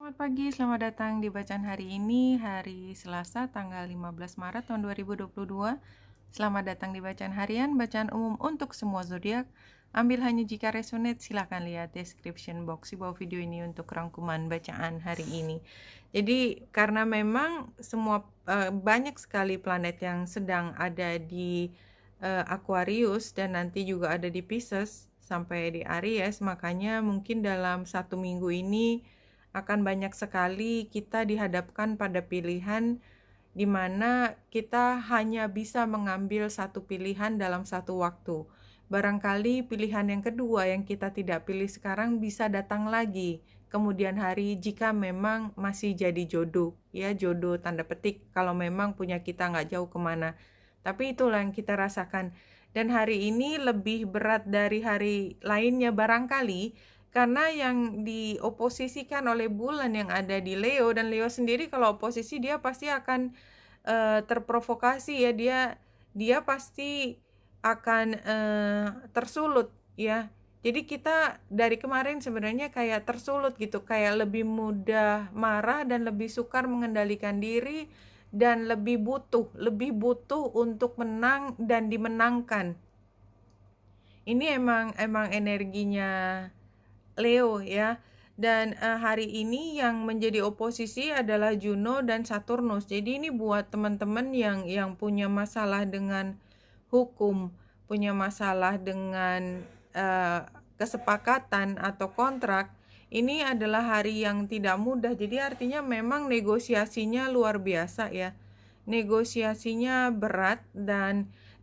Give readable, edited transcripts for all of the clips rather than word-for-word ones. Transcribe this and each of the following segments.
Selamat pagi, selamat datang di bacaan hari ini, hari Selasa, tanggal 15 Maret tahun 2022. Selamat datang di bacaan harian, bacaan umum untuk semua zodiak. Ambil hanya jika resonate, silahkan lihat description box di bawah video ini untuk rangkuman bacaan hari ini. Jadi, karena memang banyak sekali planet yang sedang ada di Aquarius dan nanti juga ada di Pisces sampai di Aries, makanya mungkin dalam 1 minggu ini akan banyak sekali kita dihadapkan pada pilihan di mana kita hanya bisa mengambil satu pilihan dalam satu waktu. Barangkali pilihan yang kedua yang kita tidak pilih sekarang bisa datang lagi kemudian hari jika memang masih jadi jodoh, ya jodoh tanda petik kalau memang punya kita nggak jauh kemana. Tapi itulah yang kita rasakan. Dan hari ini lebih berat dari hari lainnya barangkali karena yang dioposisikan oleh bulan yang ada di Leo, dan Leo sendiri kalau oposisi dia pasti akan terprovokasi ya, dia pasti akan tersulut ya. Jadi kita dari kemarin sebenarnya kayak tersulut gitu, kayak lebih mudah marah dan lebih sukar mengendalikan diri dan lebih butuh untuk menang dan dimenangkan. Ini emang energinya Leo ya. Dan hari ini yang menjadi oposisi adalah Juno dan Saturnus. Jadi ini buat teman-teman yang punya masalah dengan hukum, punya masalah dengan kesepakatan atau kontrak. Ini adalah hari yang tidak mudah. Jadi artinya memang negosiasinya luar biasa ya. Negosiasinya berat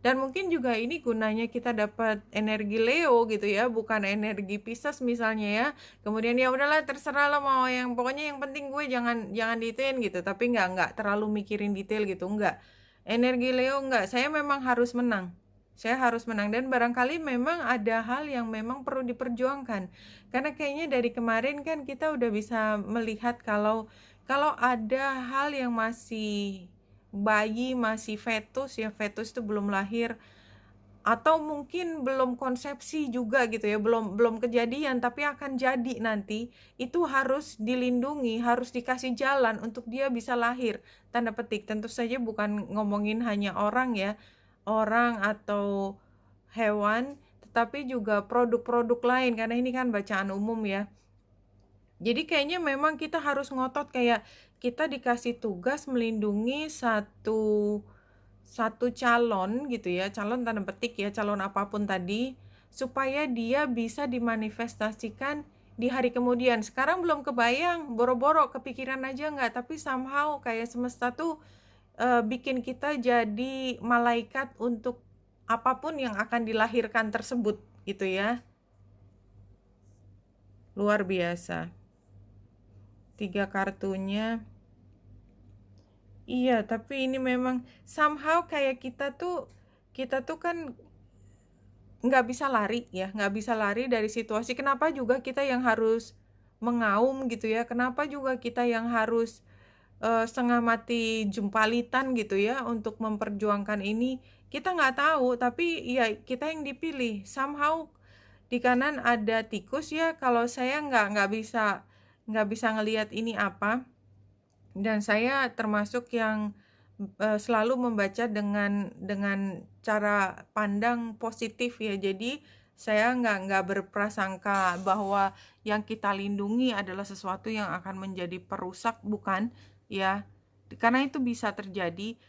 dan mungkin juga ini gunanya kita dapat energi Leo gitu ya, bukan energi Pisces misalnya ya. Kemudian ya udahlah terserah lo mau yang pokoknya yang penting gue jangan ditain gitu. Tapi nggak terlalu mikirin detail gitu, nggak. Energi Leo nggak, saya memang harus menang. Saya harus menang dan barangkali memang ada hal yang memang perlu diperjuangkan. Karena kayaknya dari kemarin kan kita udah bisa melihat kalau ada hal yang masih bayi, masih fetus ya, fetus itu belum lahir atau mungkin belum konsepsi juga gitu ya, belum kejadian tapi akan jadi nanti, itu harus dilindungi, harus dikasih jalan untuk dia bisa lahir, tanda petik. Tentu saja bukan ngomongin hanya orang ya, orang atau hewan, tetapi juga produk-produk lain karena ini kan bacaan umum ya. Jadi kayaknya memang kita harus ngotot, kayak kita dikasih tugas melindungi satu calon gitu ya, calon tanda petik ya, calon apapun tadi, supaya dia bisa dimanifestasikan di hari kemudian. Sekarang belum kebayang, boro-boro kepikiran aja nggak, tapi somehow kayak semesta tuh bikin kita jadi malaikat untuk apapun yang akan dilahirkan tersebut gitu ya. Luar biasa. 3 kartunya. Iya, tapi ini memang somehow kayak kita tuh kan nggak bisa lari ya, nggak bisa lari dari situasi. Kenapa juga kita yang harus mengaum gitu ya? Kenapa juga kita yang harus setengah mati jumpalitan gitu ya untuk memperjuangkan ini? Kita nggak tahu, tapi ya kita yang dipilih. Somehow di kanan ada tikus ya. Kalau saya nggak bisa ngelihat ini apa. Dan saya termasuk yang selalu membaca dengan cara pandang positif ya. Jadi saya nggak berprasangka bahwa yang kita lindungi adalah sesuatu yang akan menjadi perusak, bukan ya. Karena itu bisa terjadi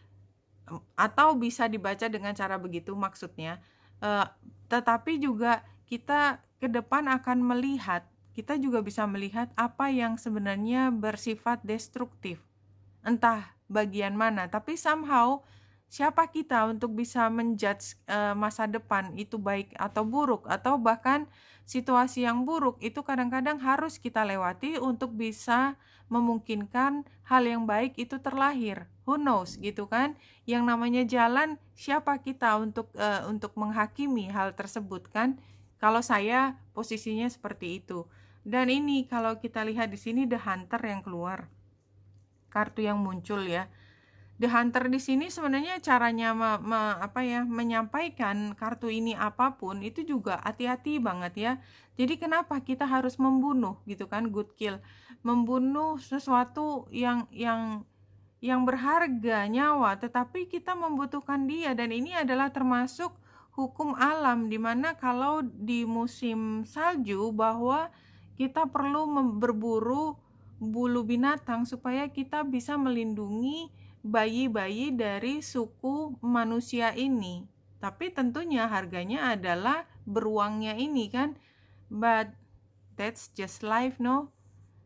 atau bisa dibaca dengan cara begitu maksudnya. Eh, tetapi juga kita ke depan akan melihat, kita juga bisa melihat apa yang sebenarnya bersifat destruktif. Entah bagian mana, tapi somehow siapa kita untuk bisa menjudge masa depan itu baik atau buruk, atau bahkan situasi yang buruk itu kadang-kadang harus kita lewati untuk bisa memungkinkan hal yang baik itu terlahir. Who knows gitu kan? Yang namanya jalan, siapa kita untuk menghakimi hal tersebut kan? Kalau saya posisinya seperti itu. Dan ini kalau kita lihat di sini The Hunter yang keluar, kartu yang muncul ya. The Hunter di sini sebenarnya caranya menyampaikan kartu ini apapun itu juga hati-hati banget ya. Jadi kenapa kita harus membunuh gitu kan, good kill. Membunuh sesuatu yang berharga, nyawa, tetapi kita membutuhkan dia, dan ini adalah termasuk hukum alam, dimana kalau di musim salju bahwa kita perlu berburu bulu binatang supaya kita bisa melindungi bayi-bayi dari suku manusia ini. Tapi tentunya harganya adalah beruangnya ini kan, but that's just life, no?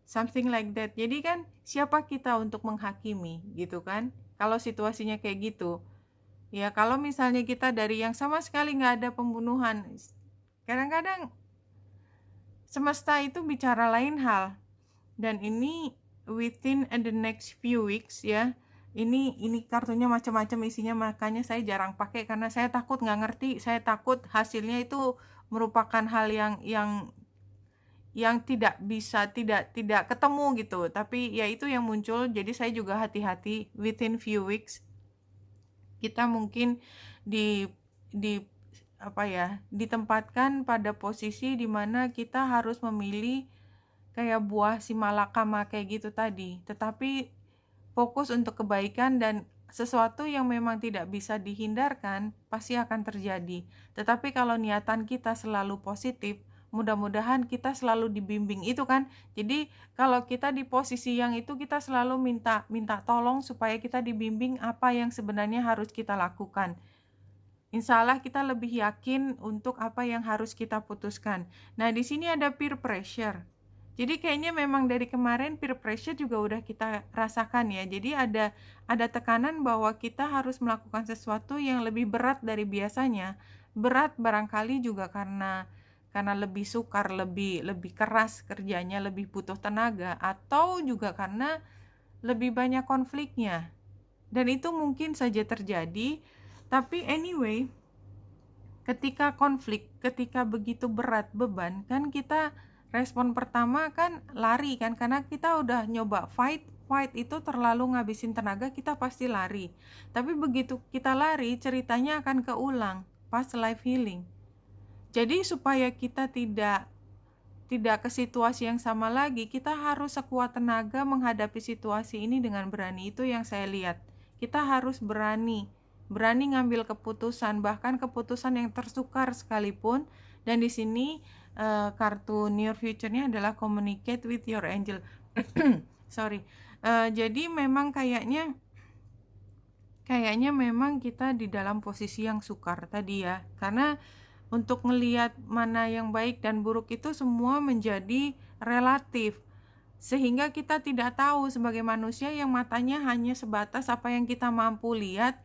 Something like that. Jadi kan siapa kita untuk menghakimi gitu kan, kalau situasinya kayak gitu. Ya kalau misalnya kita dari yang sama sekali nggak ada pembunuhan, kadang-kadang semesta itu bicara lain hal. Dan ini within the next few weeks ya, ini kartunya macam-macam isinya, makanya saya jarang pakai karena saya takut nggak ngerti, saya takut hasilnya itu merupakan hal yang tidak bisa, tidak ketemu gitu, tapi ya itu yang muncul. Jadi saya juga hati-hati, within few weeks kita mungkin di ditempatkan pada posisi dimana kita harus memilih kayak buah si malakama kayak gitu tadi, tetapi fokus untuk kebaikan, dan sesuatu yang memang tidak bisa dihindarkan pasti akan terjadi. Tetapi kalau niatan kita selalu positif, mudah-mudahan kita selalu dibimbing itu kan. Jadi kalau kita di posisi yang itu, kita selalu minta tolong supaya kita dibimbing apa yang sebenarnya harus kita lakukan. Insya Allah kita lebih yakin untuk apa yang harus kita putuskan. Nah, di sini ada peer pressure. Jadi kayaknya memang dari kemarin peer pressure juga udah kita rasakan ya. Jadi ada tekanan bahwa kita harus melakukan sesuatu yang lebih berat dari biasanya. Berat barangkali juga karena lebih sukar, lebih keras kerjanya, lebih butuh tenaga, atau juga karena lebih banyak konfliknya. Dan itu mungkin saja terjadi, tapi anyway, ketika konflik, ketika begitu berat beban, kan kita respon pertama kan lari kan, karena kita udah nyoba fight itu terlalu ngabisin tenaga, kita pasti lari. Tapi begitu kita lari, ceritanya akan keulang pas life healing. Jadi supaya kita tidak ke situasi yang sama lagi, kita harus sekuat tenaga menghadapi situasi ini dengan berani. Itu yang saya lihat. Kita harus berani ngambil keputusan, bahkan keputusan yang tersukar sekalipun. Dan di sini kartu near future-nya adalah communicate with your angel. Sorry. Jadi memang kayaknya memang kita di dalam posisi yang sukar tadi ya, karena untuk ngelihat mana yang baik dan buruk itu semua menjadi relatif, sehingga kita tidak tahu sebagai manusia yang matanya hanya sebatas apa yang kita mampu lihat,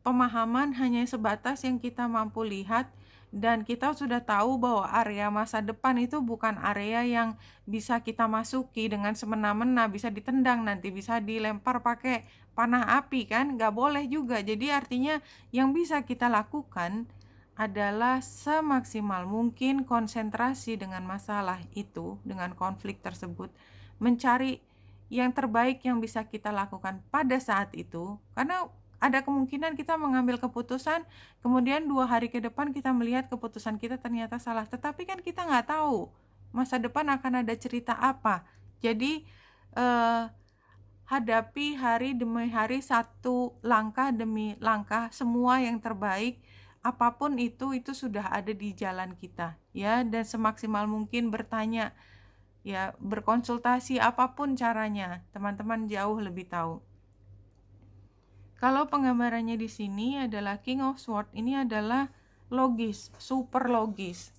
pemahaman hanya sebatas yang kita mampu lihat, dan kita sudah tahu bahwa area masa depan itu bukan area yang bisa kita masuki dengan semena-mena, bisa ditendang nanti, bisa dilempar pakai panah api kan, nggak boleh juga. Jadi artinya yang bisa kita lakukan adalah semaksimal mungkin konsentrasi dengan masalah itu, dengan konflik tersebut, mencari yang terbaik yang bisa kita lakukan pada saat itu. Karena ada kemungkinan kita mengambil keputusan, kemudian 2 hari ke depan kita melihat keputusan kita ternyata salah. Tetapi kan kita nggak tahu masa depan akan ada cerita apa. Jadi hadapi hari demi hari, satu langkah demi langkah, semua yang terbaik. Apapun itu sudah ada di jalan kita ya, dan semaksimal mungkin bertanya ya, berkonsultasi, apapun caranya, teman-teman jauh lebih tahu. Kalau penggambarannya di sini adalah King of Swords, ini adalah logis, super logis.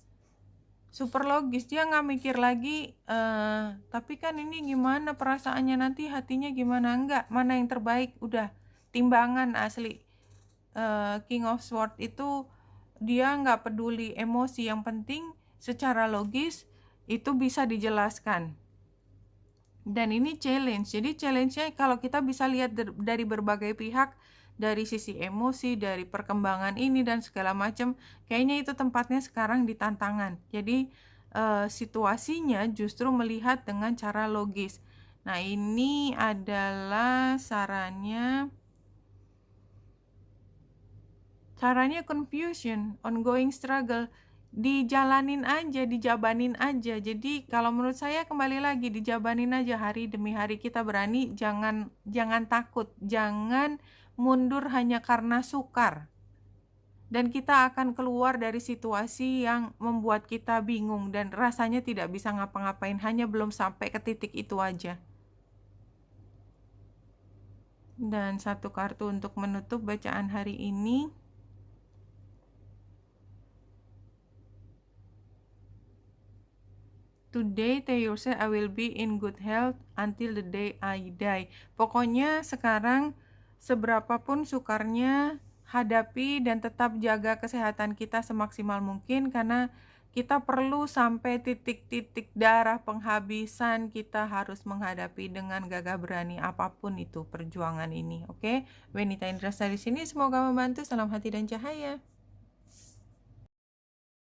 Dia nggak mikir lagi, tapi kan ini gimana perasaannya nanti, hatinya gimana, enggak, mana yang terbaik, udah timbangan asli. King of Swords itu dia nggak peduli emosi, yang penting secara logis itu bisa dijelaskan. Dan ini challenge, jadi challenge-nya kalau kita bisa lihat dari berbagai pihak, dari sisi emosi, dari perkembangan ini dan segala macam, kayaknya itu tempatnya sekarang di tantangan. Jadi situasinya justru melihat dengan cara logis. Nah, ini adalah sarannya Caranya confusion, ongoing struggle, dijalanin aja, dijabanin aja. Jadi kalau menurut saya kembali lagi dijabanin aja hari demi hari, kita berani, jangan takut, jangan mundur hanya karena sukar. Dan kita akan keluar dari situasi yang membuat kita bingung dan rasanya tidak bisa ngapa-ngapain, hanya belum sampai ke titik itu aja. Dan satu kartu untuk menutup bacaan hari ini. Today tell yourself I will be in good health until the day I die. Pokoknya sekarang seberapapun sukarnya, hadapi dan tetap jaga kesehatan kita semaksimal mungkin, karena kita perlu sampai titik-titik darah penghabisan. Kita harus menghadapi dengan gagah berani apapun itu perjuangan ini. Oke, Wenita Indrasta di sini, semoga membantu. Salam hati dan cahaya.